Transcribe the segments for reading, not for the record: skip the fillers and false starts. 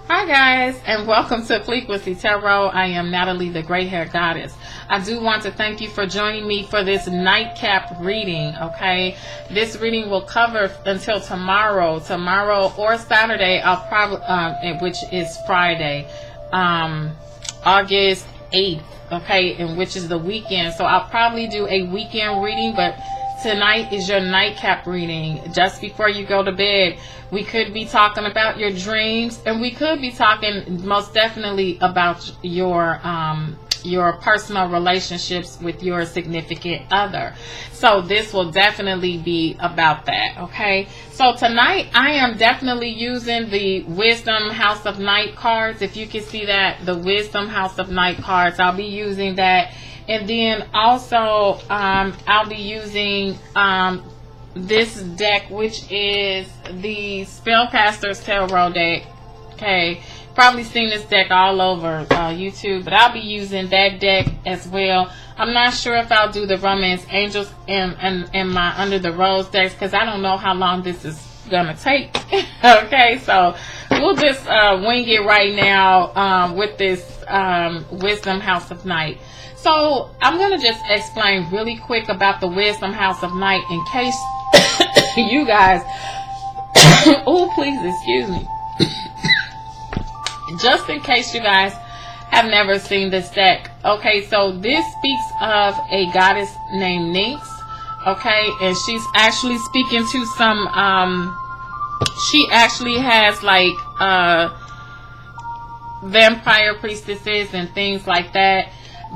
Hi guys, and welcome to Frequency Tarot. I am Natalie, the gray hair goddess. I do want to thank you for joining me for this nightcap reading. Okay, this reading will cover until tomorrow or Saturday. I'll probably, which is Friday, August 8th. Okay, and which is the weekend. So I'll probably do a weekend reading, but tonight is your nightcap reading. Just before you go to bed, we could be talking about your dreams, and we could be talking most definitely about your personal relationships with your significant other. So this will definitely be about that. Okay, so tonight I am definitely using the Wisdom House of Night cards. If you can see that, the Wisdom House of Night cards, I'll be using that. And then also I'll be using this deck, which is the Spellcaster's Tarot deck. Okay, probably seen this deck all over YouTube, but I'll be using that deck as well. I'm not sure if I'll do the Romance Angels and my Under the Rose decks, because I don't know how long this is gonna take. Okay, so we'll just wing it right now with this Wisdom House of Night. So I'm going to just explain really quick about the Wisdom House of Night in case you guys, oh please excuse me, just in case you guys have never seen this deck. Okay, so this speaks of a goddess named Nyx. Okay, and she's actually speaking to some, she actually has like vampire priestesses and things like that.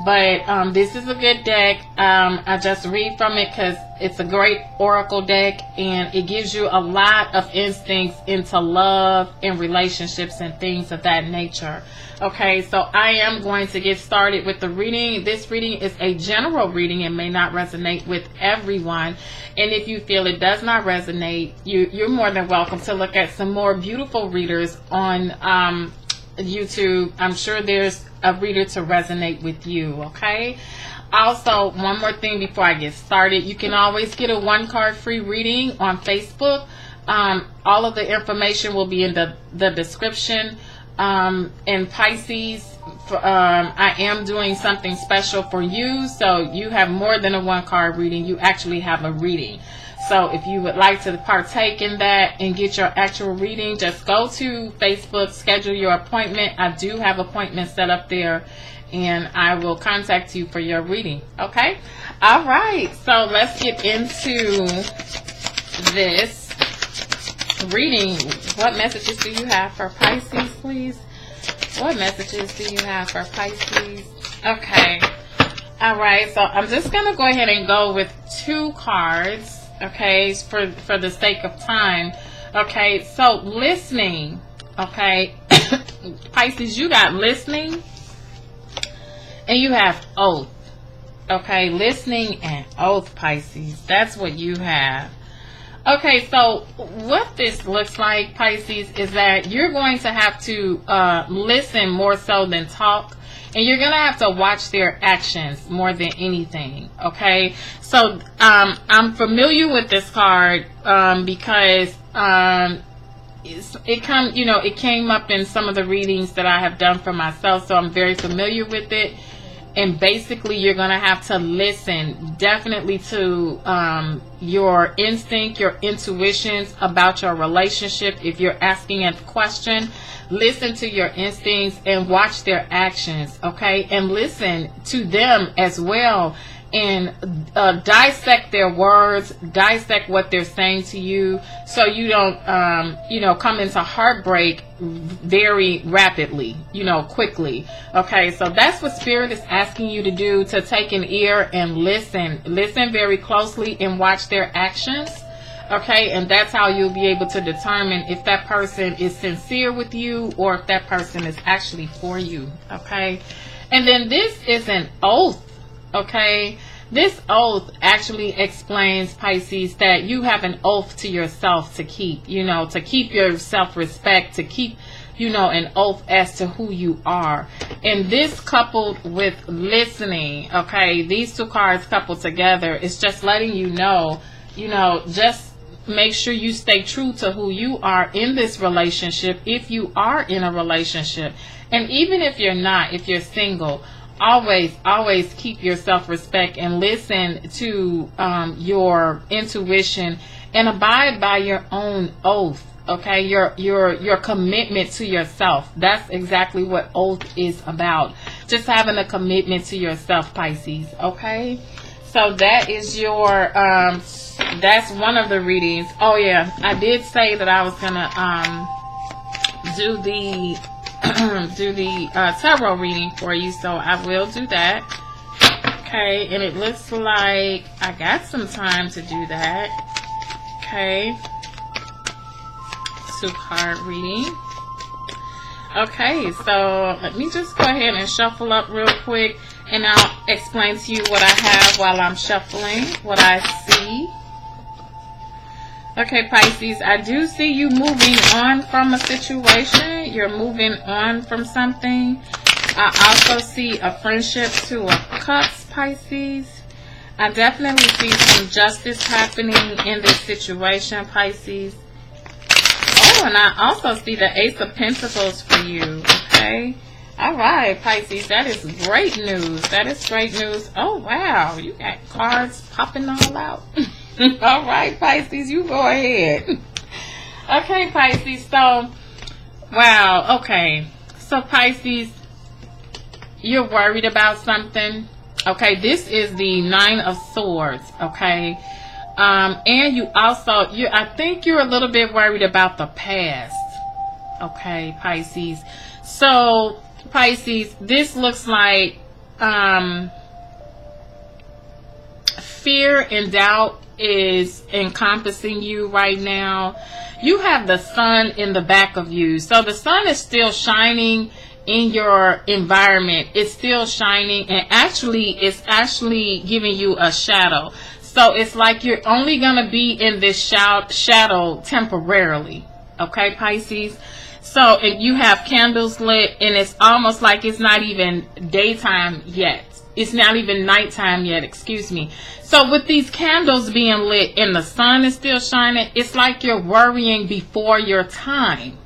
But this is a good deck. I just read from it because it's a great oracle deck, and it gives you a lot of instincts into love and relationships and things of that nature. Okay, so I am going to get started with the reading. This reading is a general reading and may not resonate with everyone. And if you feel it does not resonate, you're more than welcome to look at some more beautiful readers on YouTube. I'm sure there's a reader to resonate with you. Okay, also one more thing before I get started, you can always get a 1-card free reading on Facebook. All of the information will be in the description. And Pisces, I am doing something special for you, so you have more than a 1-card reading. You actually have a reading. So if you would like to partake in that and get your actual reading, just go to Facebook, schedule your appointment. I do have appointments set up there, and I will contact you for your reading. Okay? All right. So let's get into this reading. What messages do you have for Pisces, please? What messages do you have for Pisces? Okay. All right. So I'm just going to go ahead and go with 2 cards. Okay, for the sake of time. Okay, so listening. Okay, Pisces, you got listening and you have oath. Okay, listening and oath, Pisces. That's what you have. Okay, so what this looks like, Pisces, is that you're going to have to listen more so than talk. And you're going to have to watch their actions more than anything. Okay. So, I'm familiar with this card, because, it came up in some of the readings that I have done for myself. So I'm very familiar with it. And basically you're going to have to listen definitely to, your instinct, your intuitions about your relationship. If you're asking a question, listen to your instincts and watch their actions. Okay. And listen to them as well, and dissect their words, dissect what they're saying to you, so you don't come into heartbreak very rapidly, quickly. Okay, so that's what Spirit is asking you to do, to take an ear and listen very closely and watch their actions. Okay, and that's how you'll be able to determine if that person is sincere with you or if that person is actually for you. Okay, and then this is an oath. Okay, this oath actually explains, Pisces, that you have an oath to yourself to keep, to keep your self-respect, to keep, an oath as to who you are. And this coupled with listening, okay, these 2 cards coupled together is just letting you know, just make sure you stay true to who you are in this relationship, if you are in a relationship. And even if you're not, if you're single, always keep your self-respect and listen to your intuition and abide by your own oath. Okay, your commitment to yourself. That's exactly what oath is about. Just having a commitment to yourself, Pisces. Okay, so that is your that's one of the readings. Oh yeah, I did say that I was gonna do the do the tarot reading for you, so I will do that. Okay, and it looks like I got some time to do that. Okay, 2-card reading. Okay, so let me just go ahead and shuffle up real quick, and I'll explain to you what I have while I'm shuffling, what I see. Okay, Pisces, I do see you moving on from a situation. You're moving on from something. I also see a friendship, 2 of Cups, Pisces. I definitely see some justice happening in this situation, Pisces. Oh, and I also see the Ace of Pentacles for you, okay? All right, Pisces, that is great news. That is great news. Oh, wow, you got cards popping all out. All right, Pisces, you go ahead. Okay, Pisces, so, wow, okay. So, Pisces, you're worried about something. Okay, this is the 9 of Swords, okay? And you also, I think you're a little bit worried about the past. Okay, Pisces. So, Pisces, this looks like fear and doubt is encompassing you right now. You have the sun in the back of you. So the sun is still shining in your environment. It's still shining, and it's actually giving you a shadow. So it's like you're only going to be in this shadow temporarily. Okay, Pisces? So and you have candles lit, and it's almost like it's not even daytime yet. It's not even nighttime yet, excuse me. So with these candles being lit and the sun is still shining, it's like you're worrying before your time.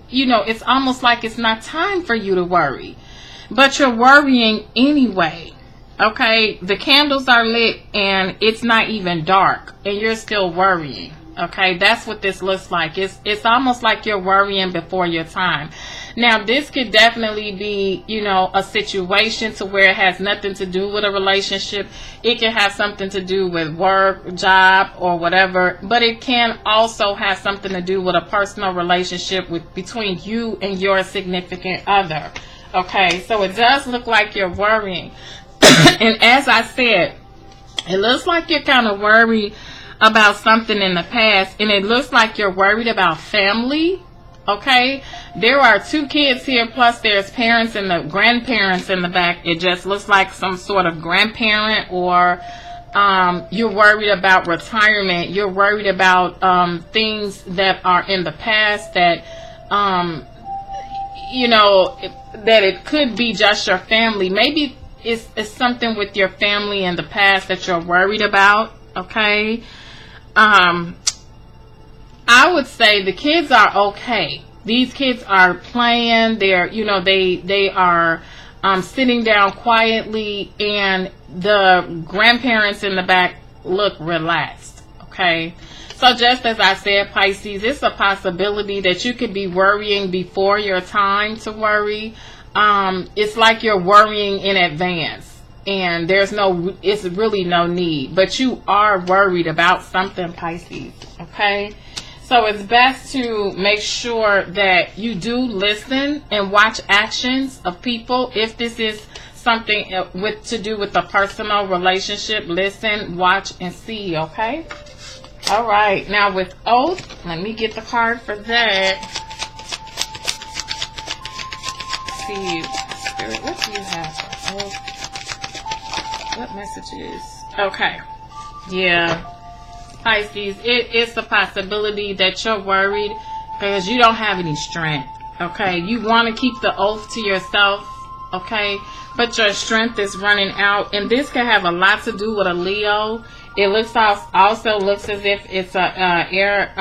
You know, it's almost like it's not time for you to worry. But you're worrying anyway. Okay, the candles are lit and it's not even dark and you're still worrying. Okay, that's what this looks like. It's almost like you're worrying before your time. Now, this could definitely be, you know, a situation to where it has nothing to do with a relationship. It can have something to do with work, job, or whatever. But it can also have something to do with a personal relationship between you and your significant other. Okay, so it does look like you're worrying. And as I said, it looks like you're kind of worried about something in the past, and it looks like you're worried about family. Okay, there are 2 kids here, plus there's parents and the grandparents in the back. It just looks like some sort of grandparent, or you're worried about retirement. You're worried about things that are in the past that you know, that it could be just your family. Maybe it's something with your family in the past that you're worried about. Okay, I would say the kids are okay. These kids are playing. They're, you know, they are sitting down quietly, and the grandparents in the back look relaxed. Okay, so just as I said, Pisces, it's a possibility that you could be worrying before your time to worry. It's like you're worrying in advance, and it's really no need, but you are worried about something, Pisces. Okay, so it's best to make sure that you do listen and watch actions of people. If this is something to do with a personal relationship, listen, watch, and see. Okay, all right, now with oath, let me get the card for that. See, Spirit, what do you have for oath? What messages? Okay, yeah, Pisces, it's a possibility that you're worried because you don't have any strength. Okay, you want to keep the oath to yourself. Okay, but your strength is running out, and this can have a lot to do with a Leo. It also looks as if it's a air,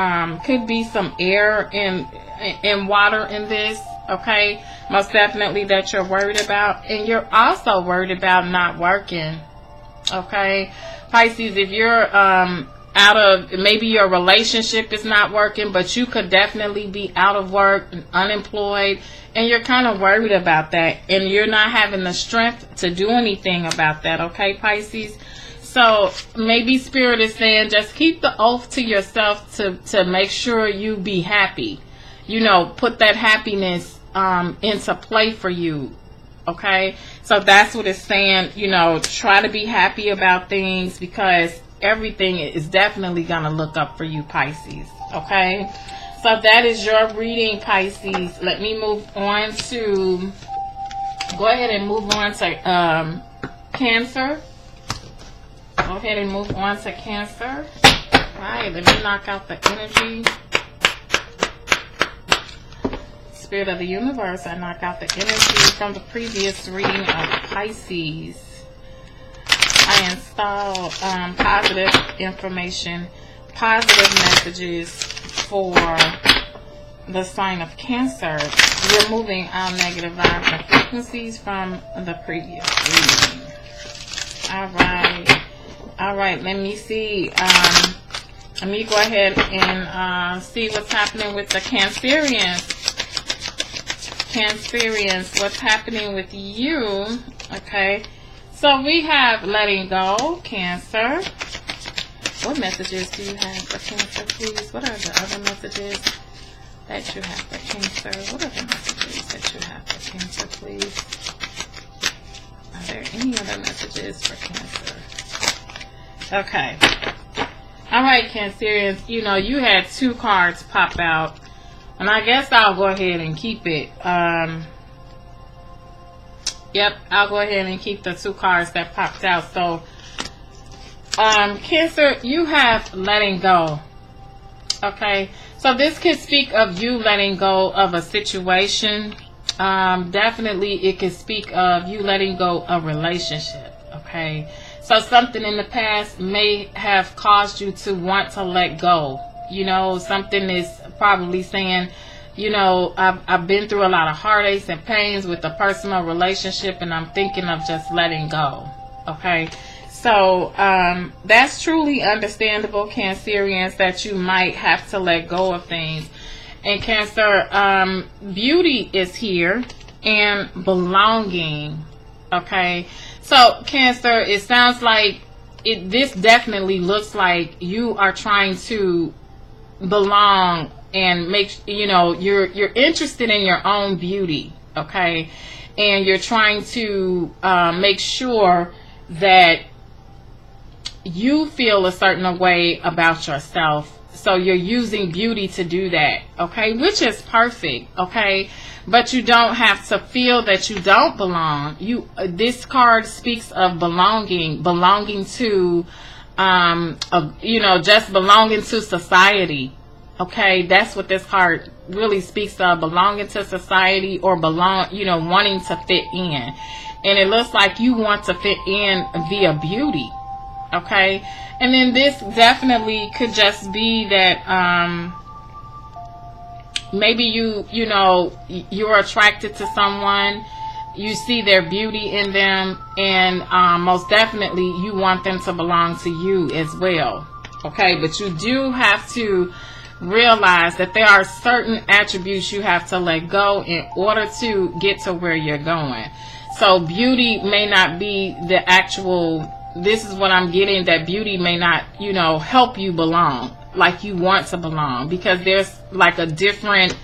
could be some air in water in this. Okay, most definitely that you're worried about, and you're also worried about not working. Okay, Pisces, if you're out of, maybe your relationship is not working, but you could definitely be out of work, unemployed, and you're kind of worried about that, and you're not having the strength to do anything about that. Okay, Pisces. So maybe Spirit is saying just keep the oath to yourself to make sure you be happy. You know, put that happiness into play for you. Okay, so that's what it's saying. You know, try to be happy about things, because everything is definitely gonna look up for you, Pisces. Okay, so that is your reading, Pisces. Let me move on to, go ahead and move on to Cancer. Go ahead and move on to Cancer. All right, let me knock out the energy. Spirit of the universe, I knock out the energy from the previous reading of Pisces. I install positive information, positive messages for the sign of Cancer, removing all negative vibes and frequencies from the previous reading. All right, let me see. Let me go ahead and see what's happening with the Cancerians. Cancerians, what's happening with you? Okay, so we have letting go, Cancer. What messages do you have for Cancer, please? What are the other messages that you have for Cancer? What are the messages that you have for Cancer, please? Are there any other messages for Cancer? Okay. All right, Cancerians, you know, you had 2 cards pop out. And I guess I'll go ahead and keep it. Yep, I'll go ahead and keep the 2 cards that popped out. So, Cancer, you have letting go. Okay, so this could speak of you letting go of a situation. Definitely, it could speak of you letting go of a relationship. Okay, so something in the past may have caused you to want to let go. You know, something is probably saying, you know, I've been through a lot of heartaches and pains with a personal relationship, and I'm thinking of just letting go. Okay, so that's truly understandable, Cancerians, that you might have to let go of things. And Cancer, beauty is here and belonging. Okay, so Cancer, it sounds like this definitely looks like you are trying to belong and make, you know, you're interested in your own beauty. Okay, and you're trying to make sure that you feel a certain way about yourself, so you're using beauty to do that. Okay, which is perfect. Okay, but you don't have to feel that you don't belong. This card speaks of belonging to you know, just belonging to society. Okay, that's what this card really speaks of, belonging to society, or you know, wanting to fit in. And it looks like you want to fit in via beauty. Okay, and then this definitely could just be that maybe you know, you're attracted to someone, you see their beauty in them, and most definitely you want them to belong to you as well. Okay, but you do have to realize that there are certain attributes you have to let go in order to get to where you're going. So beauty may not be the actual, this is what I'm getting, that beauty may not, you know, help you belong like you want to belong, because there's like a different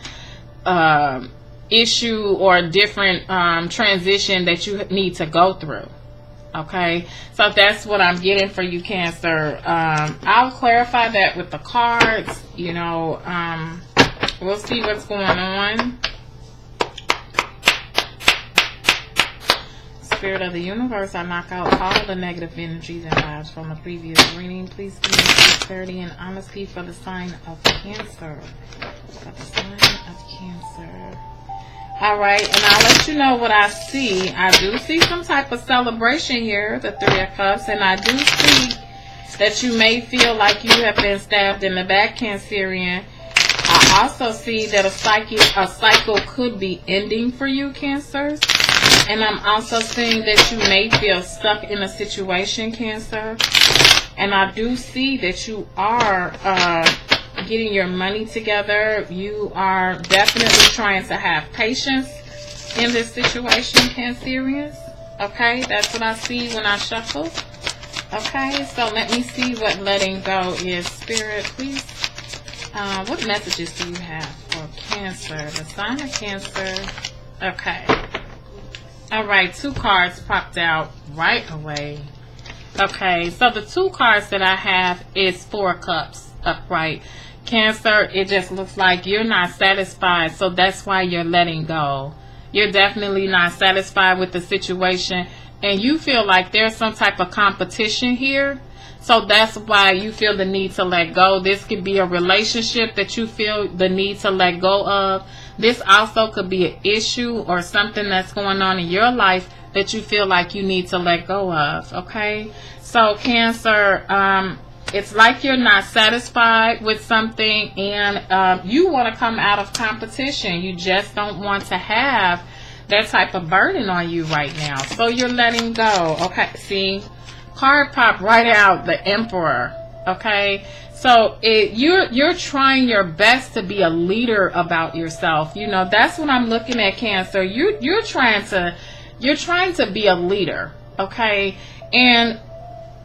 issue or a different transition that you need to go through. Okay, so that's what I'm getting for you, Cancer. I'll clarify that with the cards. You know, we'll see what's going on. Spirit of the universe, I knock out all the negative energies and vibes from the previous reading. Please give me clarity and honesty for the sign of Cancer. For the sign of Cancer. Alright, and I'll let you know what I see. I do see some type of celebration here, the 3 of Cups, and I do see that you may feel like you have been stabbed in the back, Cancerian. I also see that a cycle could be ending for you, Cancers. And I'm also seeing that you may feel stuck in a situation, Cancer. And I do see that you are getting your money together. You are definitely trying to have patience in this situation, Cancerians. Okay, that's what I see when I shuffle. Okay, so let me see what letting go is. Spirit, please. What messages do you have for Cancer? The sign of Cancer. Okay. All right, 2 cards popped out right away. Okay, so the 2 cards that I have is 4 cups upright. Cancer, it just looks like you're not satisfied, so that's why you're letting go. You're definitely not satisfied with the situation, and you feel like there's some type of competition here. So that's why you feel the need to let go. This could be a relationship that you feel the need to let go of. This also could be an issue or something that's going on in your life that you feel like you need to let go of. Okay, so Cancer, it's like you're not satisfied with something, and you want to come out of competition. You just don't want to have that type of burden on you right now, so you're letting go. Okay, see, card pop right out, the Emperor. Okay, so you're trying your best to be a leader about yourself. You know, that's what I'm looking at, Cancer. You're trying to be a leader. Okay, and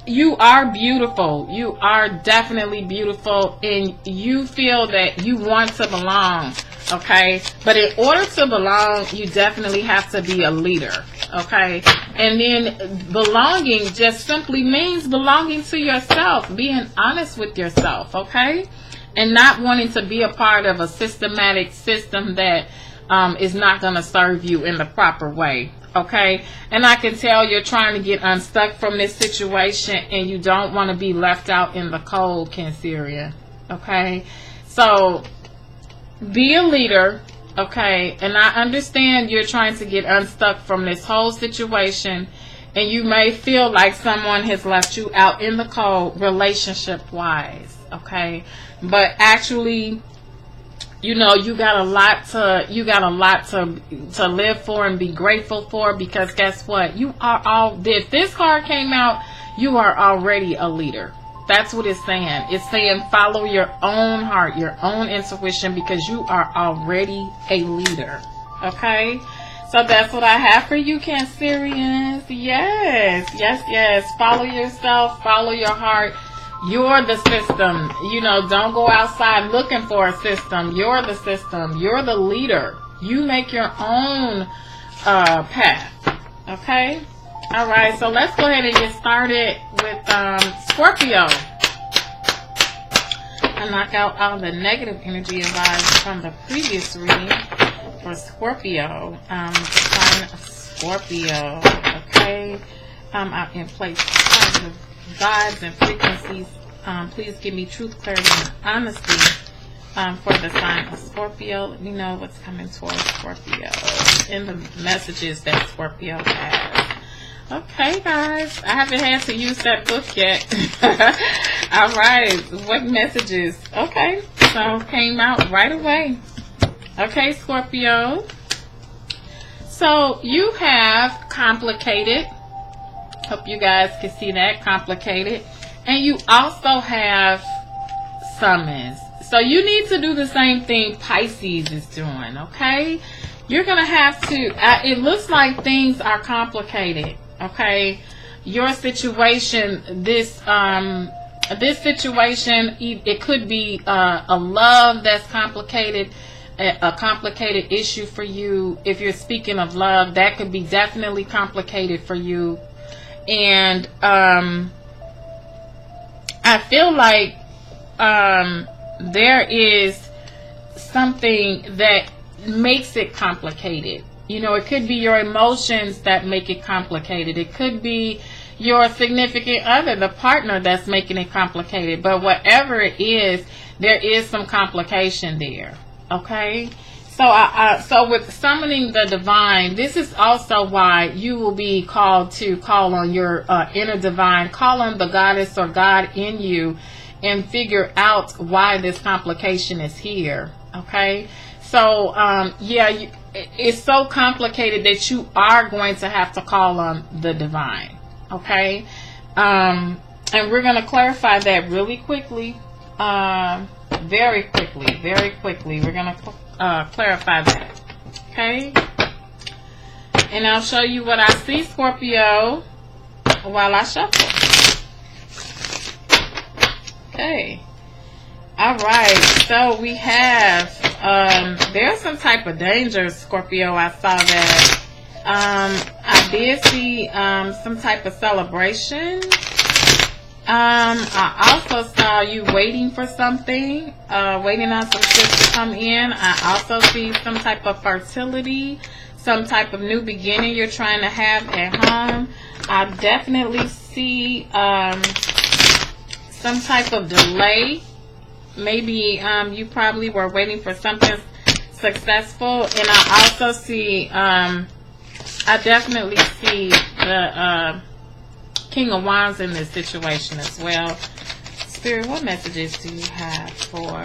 you are beautiful. You are definitely beautiful, and you feel that you want to belong. Okay, but in order to belong, you definitely have to be a leader. Okay, and then belonging just simply means belonging to yourself, being honest with yourself. Okay, and not wanting to be a part of a systematic system that is not going to serve you in the proper way. Okay, and I can tell you're trying to get unstuck from this situation, and you don't want to be left out in the cold, Cancerian. Okay, so be a leader. Okay, and I understand you're trying to get unstuck from this whole situation, and you may feel like someone has left you out in the cold relationship wise. Okay, but actually, you know, you got a lot to live for and be grateful for, because guess what? You are if this card came out, you are already a leader. That's what it's saying. It's saying follow your own heart, your own intuition, because you are already a leader. Okay? So that's what I have for you, Cancerians. Yes, yes, yes. Follow yourself, follow your heart. You're the system. You know, don't go outside looking for a system. You're the system. You're the leader. You make your own path. Okay? All right, so let's go ahead and get started with Scorpio. I knock out all the negative energy and vibes from the previous reading for Scorpio. Sign of Scorpio. Okay? I'm in place positive vibes and frequencies. Please give me truth, clarity, and honesty for the sign of Scorpio. Let me know what's coming towards Scorpio in the messages that Scorpio has. Okay, guys, I haven't had to use that book yet. All right, what messages? Okay, so came out right away. Okay, Scorpio. So you have complicated. Hope you guys can see that, complicated. And you also have summons. So you need to do the same thing Pisces is doing, okay? You're going to have to, it looks like things are complicated, okay? Your situation, this situation, it could be a love that's complicated, a complicated issue for you. If you're speaking of love, that could be definitely complicated for you. And I feel like there is something that makes it complicated. You know, it could be your emotions that make it complicated. It could be your significant other, the partner, that's making it complicated. But whatever it is, there is some complication there. Okay? So with summoning the divine, this is also why you will be called to call on your inner divine, call on the goddess or God in you, and figure out why this complication is here. Okay, so yeah, it's so complicated that you are going to have to call on the divine. Okay, and we're going to clarify that really quickly, very quickly. We're going to clarify that. Okay, and I'll show you what I see, Scorpio, while I shuffle. Okay, all right, so we have there's some type of danger, Scorpio. I saw that. I did see some type of celebration. I also saw you waiting for something, waiting on some shit to come in. I also see some type of fertility, some type of new beginning you're trying to have at home. I definitely see some type of delay. Maybe you probably were waiting for something successful. And I also see, I definitely see the King of Wands in this situation as well. Spirit, what messages do you have for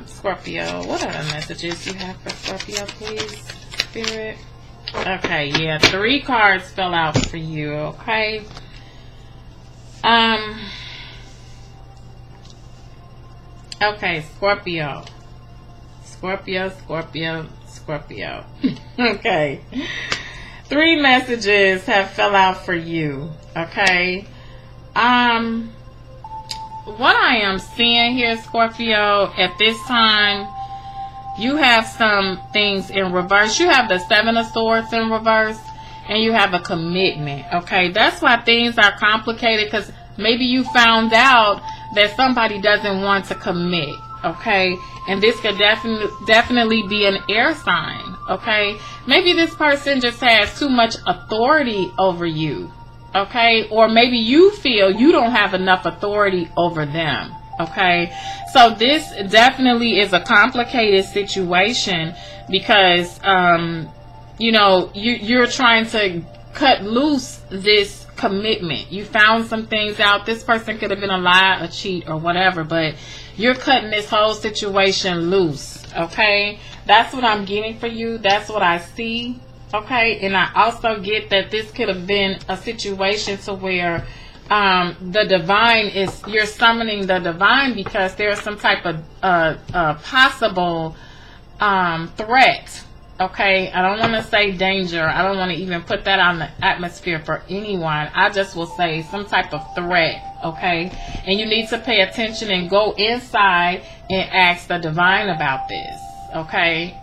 Scorpio? What other messages do you have for Scorpio, please, Spirit? Okay, yeah, 3 cards fell out for you, okay? Okay, Scorpio. Okay. 3 messages have fell out for you. Okay. What I am seeing here, Scorpio, at this time, you have some things in reverse. You have the 7 of Swords in reverse, and you have a commitment. Okay, that's why things are complicated, because maybe you found out that somebody doesn't want to commit. Okay, and this could definitely be an air sign. Okay, maybe this person just has too much authority over you. Okay, or maybe you feel you don't have enough authority over them. Okay, so this definitely is a complicated situation, because you know, you're trying to cut loose this commitment. You found some things out. This person could have been a lie, a cheat, or whatever, but you're cutting this whole situation loose. Okay, that's what I'm getting for you. That's what I see. Okay, and I also get that this could have been a situation to where the divine is, you're summoning the divine because there's some type of possible threat. Okay, I don't want to say danger. I don't want to even put that on the atmosphere for anyone. I just will say some type of threat. Okay, and you need to pay attention and go inside and ask the divine about this. Okay,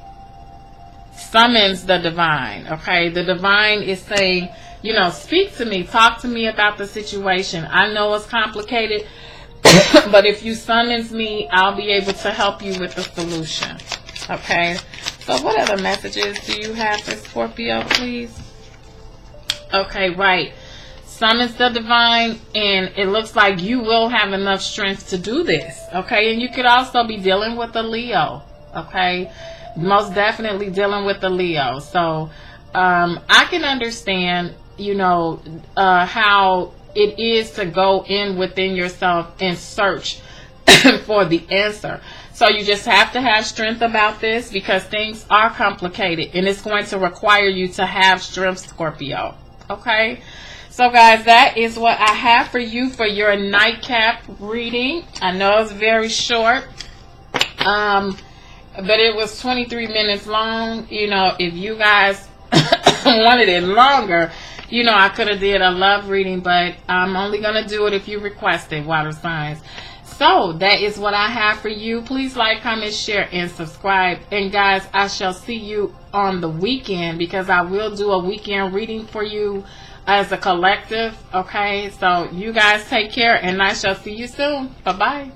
summons the divine. Okay, the divine is saying, you know, speak to me, talk to me about the situation. I know it's complicated, but if you summons me, I'll be able to help you with the solution. Okay, so what other messages do you have for Scorpio, please? Okay, right. Summons the divine, and it looks like you will have enough strength to do this. Okay, and you could also be dealing with a Leo. Okay, most definitely dealing with the Leo. So I can understand, you know, how it is to go in within yourself and search for the answer. So you just have to have strength about this, because things are complicated and it's going to require you to have strength, Scorpio. Okay, so guys, that is what I have for you for your nightcap reading. I know it's very short, but it was 23 minutes long. You know, if you guys wanted it longer, you know, I could have did a love reading, but I'm only going to do it if you request it, water signs. So that is what I have for you. Please like, comment, share, and subscribe. And guys, I shall see you on the weekend, because I will do a weekend reading for you as a collective. Okay, so you guys take care, and I shall see you soon. Bye-bye.